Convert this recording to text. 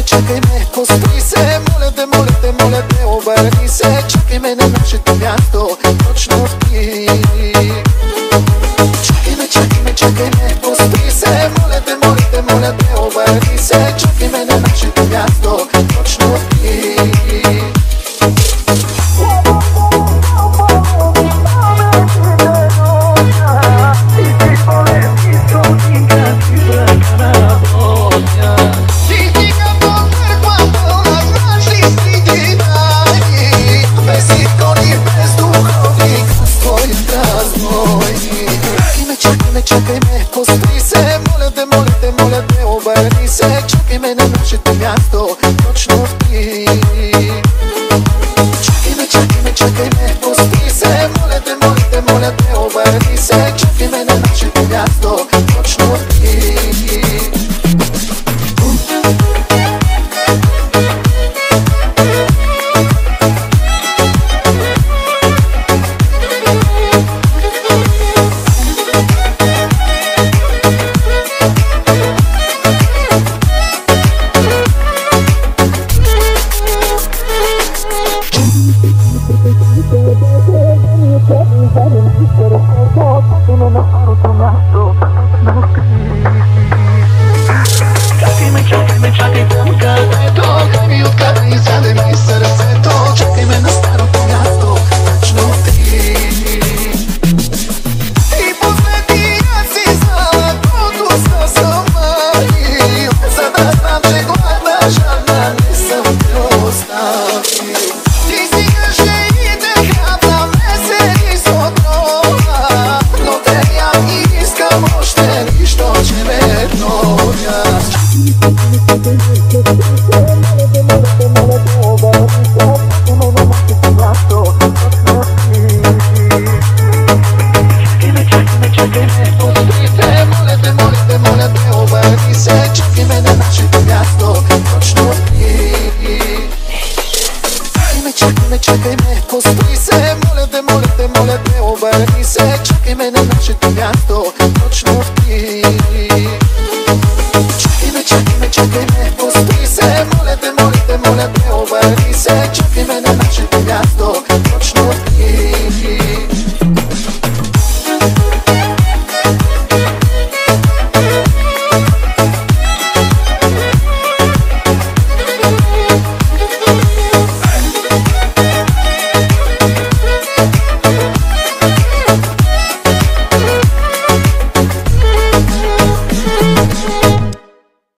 Čekaj me, pustri se, molim te, obrni se, čekaj me na našето място, точно ти. Čekaj me, pustri se, моля те, обърни се, чакай ме на нашето място, точно ти. Čekaj me, pustri se, моля те, обърни се, чакай ме на нашето място, точно ти. Čekaj me, pustri se, моля те, обърни се, чакай ме на нашето място, точно ти. Чакай там където, дай ми откарай и задай ми сърцето, чакай ме на старото място, точно ти. И последния си златото съмнали, за да знам, че гладна жадна не съм те оставил. Ти си кажените храбна, месели с отрова, но те я искам още нищо, че ме гноя. Чакай ме на нашето място, точно ти. Чакай ме, пустри се, моля те, обърни се, чакай ме на нашето място, точно ти. Чакай ме, пустри се, моля те, обърни се, чакай ме на нашето място.